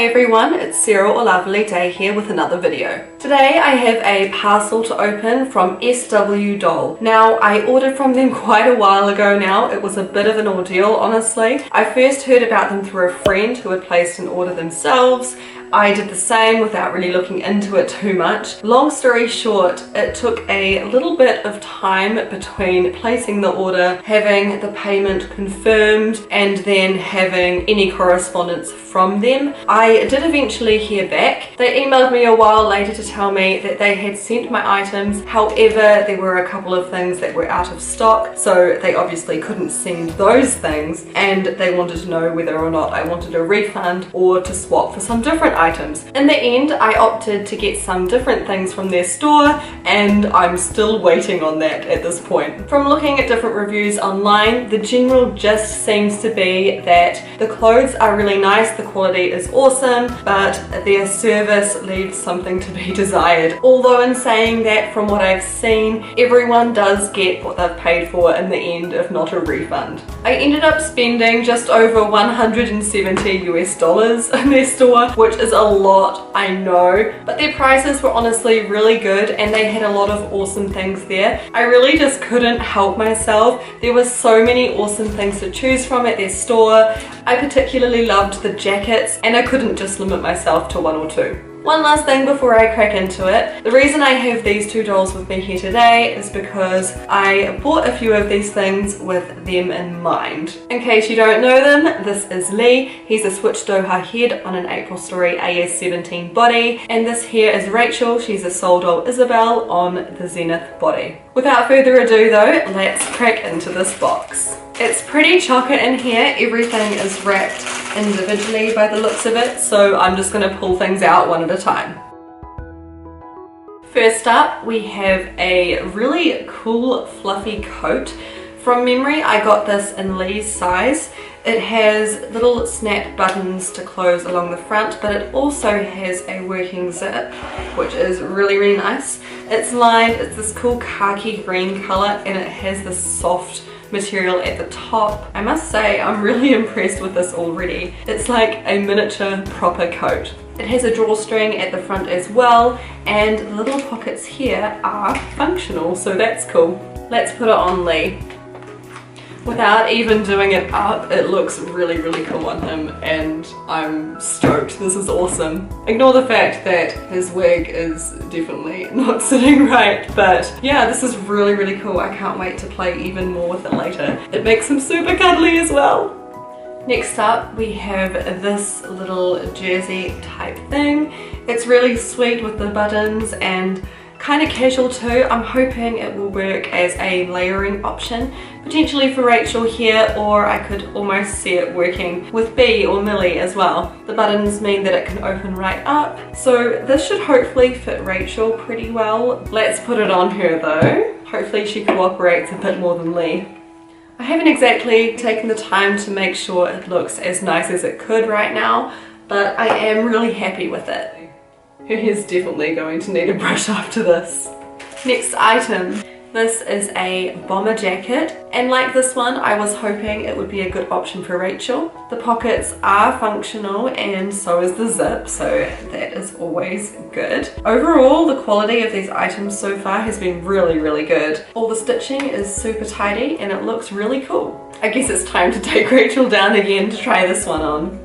Hey everyone, it's Sarah or LavilyDay here with another video. Today I have a parcel to open from SW Doll. Now I ordered from them quite a while ago now. It was a bit of an ordeal, honestly. I first heard about them through a friend who had placed an order themselves. I did the same without really looking into it too much. Long story short, it took a little bit of time between placing the order, having the payment confirmed, and then having any correspondence from them. I did eventually hear back. They emailed me a while later to tell me that they had sent my items. However, there were a couple of things that were out of stock, so they obviously couldn't send those things, and they wanted to know whether or not I wanted a refund or to swap for some different items. In the end, I opted to get some different things from their store, and I'm still waiting on that at this point. From looking at different reviews online, the general gist seems to be that the clothes are really nice, the quality is awesome, but their service leaves something to be desired. Although in saying that, from what I've seen, everyone does get what they've paid for in the end, if not a refund. I ended up spending just over 170 US dollars in their store, which is a lot, I know, but their prices were honestly really good and they had a lot of awesome things there. I really just couldn't help myself. There were so many awesome things to choose from at their store. I particularly loved the jackets and I couldn't just limit myself to one or two. One last thing before I crack into it. The reason I have these two dolls with me here today is because I bought a few of these things with them in mind. In case you don't know them, this is Lee. He's a Switch Doha head on an April Story AS17 body, and this here is Rachel. She's a Soul Doll Isabel on the Zenith body. Without further ado though, let's crack into this box. It's pretty chocker in here. Everything is wrapped individually by the looks of it, so I'm just going to pull things out one at a time. First up, we have a really cool fluffy coat. From memory, I got this in Lee's size. It has little snap buttons to close along the front, but it also has a working zip, which is really nice. It's lined, it's this cool khaki green color, and it has this soft material at the top. I must say I'm really impressed with this already. It's like a miniature proper coat. It has a drawstring at the front as well, and the little pockets here are functional, so that's cool. Let's put it on Lee. Without even doing it up, it looks really cool on him, and I'm stoked. This is awesome. Ignore the fact that his wig is definitely not sitting right, but yeah, this is really cool. I can't wait to play even more with it later. It makes him super cuddly as well. Next up, we have this little jersey type thing. It's really sweet with the buttons and kind of casual too. I'm hoping it will work as a layering option, potentially for Rachel here, or I could almost see it working with Bee or Millie as well. The buttons mean that it can open right up, so this should hopefully fit Rachel pretty well. Let's put it on her though. Hopefully she cooperates a bit more than Lee. I haven't exactly taken the time to make sure it looks as nice as it could right now, but I am really happy with it. Her hair's definitely going to need a brush after this. Next item. This is a bomber jacket, and like this one, I was hoping it would be a good option for Rachel. The pockets are functional and so is the zip, so that is always good. Overall, the quality of these items so far has been really good. All the stitching is super tidy and it looks really cool. I guess it's time to take Rachel down again to try this one on.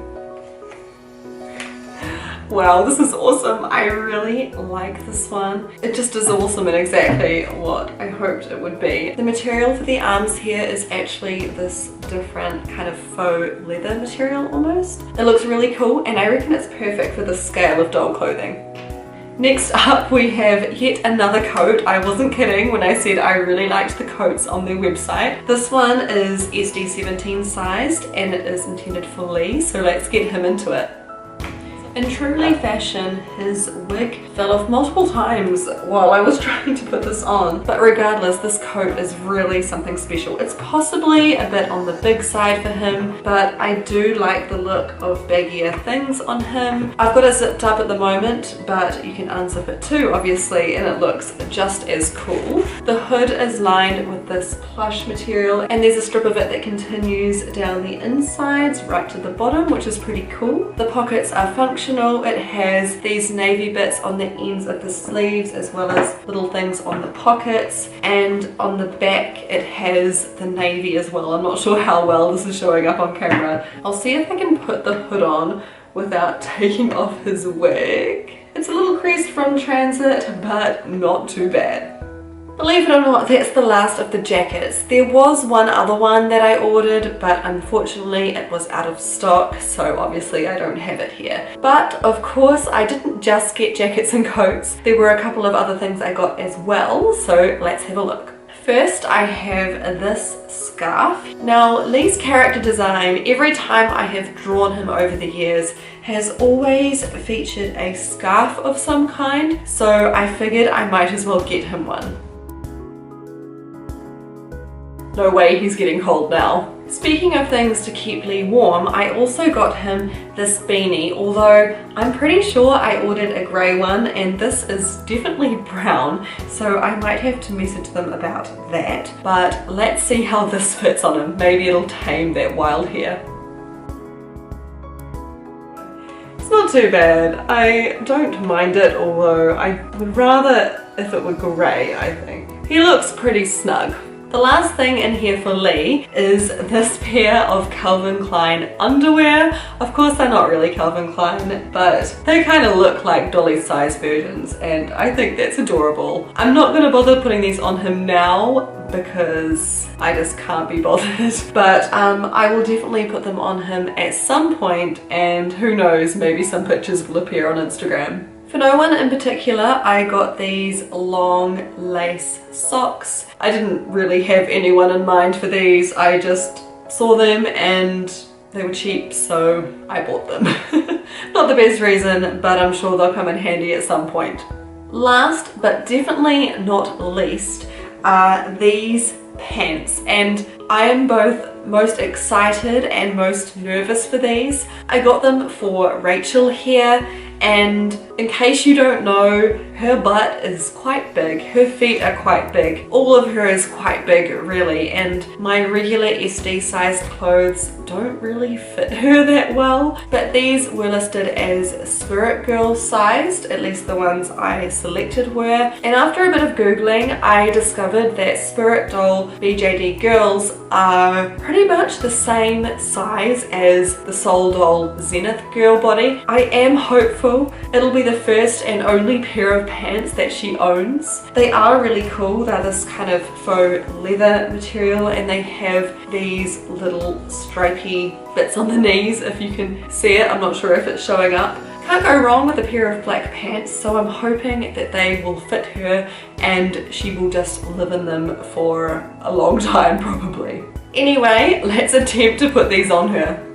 Wow, this is awesome. I really like this one. It just is awesome and exactly what I hoped it would be. The material for the arms here is actually this different kind of faux leather material almost. It looks really cool and I reckon it's perfect for this scale of doll clothing. Next up, we have yet another coat. I wasn't kidding when I said I really liked the coats on their website. This one is SD17 sized and it is intended for Lee, so let's get him into it. In true Lee fashion, his wig fell off multiple times while I was trying to put this on. But regardless, this coat is really something special. It's possibly a bit on the big side for him, but I do like the look of baggier things on him. I've got it zipped up at the moment, but you can unzip it too, obviously, and it looks just as cool. The hood is lined with this plush material, and there's a strip of it that continues down the insides right to the bottom, which is pretty cool. The pockets are functional functional. It has these navy bits on the ends of the sleeves as well as little things on the pockets, and on the back it has the navy as well. I'm not sure how well this is showing up on camera. I'll see if I can put the hood on without taking off his wig. It's a little creased from transit, but not too bad. Believe it or not, that's the last of the jackets. There was one other one that I ordered, but unfortunately it was out of stock, so obviously I don't have it here. But of course I didn't just get jackets and coats. There were a couple of other things I got as well, so let's have a look. First I have this scarf. Now Lee's character design, every time I have drawn him over the years, has always featured a scarf of some kind, so I figured I might as well get him one. No way he's getting cold now. Speaking of things to keep Lee warm, I also got him this beanie, although I'm pretty sure I ordered a grey one and this is definitely brown, so I might have to message them about that. But let's see how this fits on him. Maybe it'll tame that wild hair. It's not too bad. I don't mind it, although I would rather if it were grey, I think. He looks pretty snug. The last thing in here for Lee is this pair of Calvin Klein underwear. Of course they're not really Calvin Klein, but they kind of look like dolly size versions and I think that's adorable. I'm not going to bother putting these on him now because I just can't be bothered, but I will definitely put them on him at some point, and who knows, maybe some pictures will appear on Instagram. For no one in particular, I got these long lace socks. I didn't really have anyone in mind for these. I just saw them and they were cheap, so I bought them. Not the best reason, but I'm sure they'll come in handy at some point. Last, but definitely not least, are these pants, and I am both most excited and most nervous for these. I got them for Rachel here, and in case you don't know, her butt is quite big, her feet are quite big, all of her is quite big really, and my regular SD sized clothes don't really fit her that well, but these were listed as Spirit Girl sized, at least the ones I selected were, and after a bit of googling I discovered that Spirit Doll BJD girls are pretty much the same size as the Soul Doll Zenith girl body. I am hopeful it'll be the first and only pair of pants that she owns. They are really cool. They're this kind of faux leather material and they have these little stripy bits on the knees if you can see it. I'm not sure if it's showing up. Can't go wrong with a pair of black pants, so I'm hoping that they will fit her and she will just live in them for a long time probably. Anyway, let's attempt to put these on her.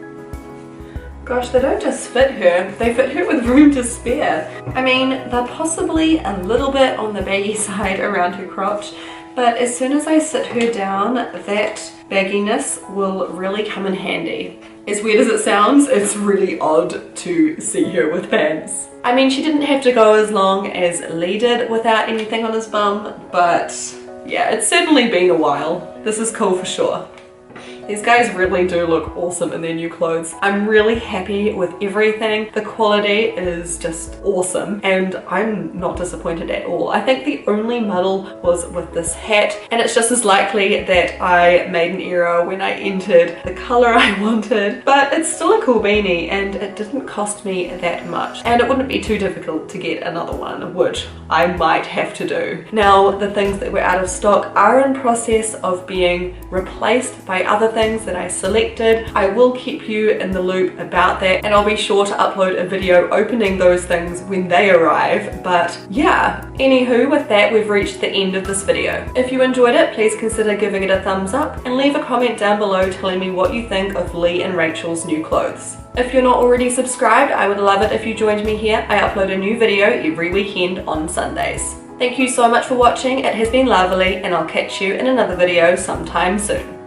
Gosh, they don't just fit her, they fit her with room to spare. I mean, they're possibly a little bit on the baggy side around her crotch, but as soon as I sit her down, that bagginess will really come in handy. As weird as it sounds, it's really odd to see her with pants. I mean, she didn't have to go as long as Lee did without anything on his bum, but yeah, it's certainly been a while. This is cool for sure. These guys really do look awesome in their new clothes. I'm really happy with everything. The quality is just awesome and I'm not disappointed at all. I think the only muddle was with this hat, and it's just as likely that I made an error when I entered the color I wanted, but it's still a cool beanie and it didn't cost me that much, and it wouldn't be too difficult to get another one, which I might have to do. Now, the things that were out of stock are in process of being replaced by other things that I selected. I will keep you in the loop about that, and I'll be sure to upload a video opening those things when they arrive. But yeah, anywho, with that we've reached the end of this video. If you enjoyed it, please consider giving it a thumbs up and leave a comment down below telling me what you think of Lee and Rachel's new clothes. If you're not already subscribed, I would love it if you joined me here. I upload a new video every weekend on Sundays. Thank you so much for watching. It has been lovely, and I'll catch you in another video sometime soon.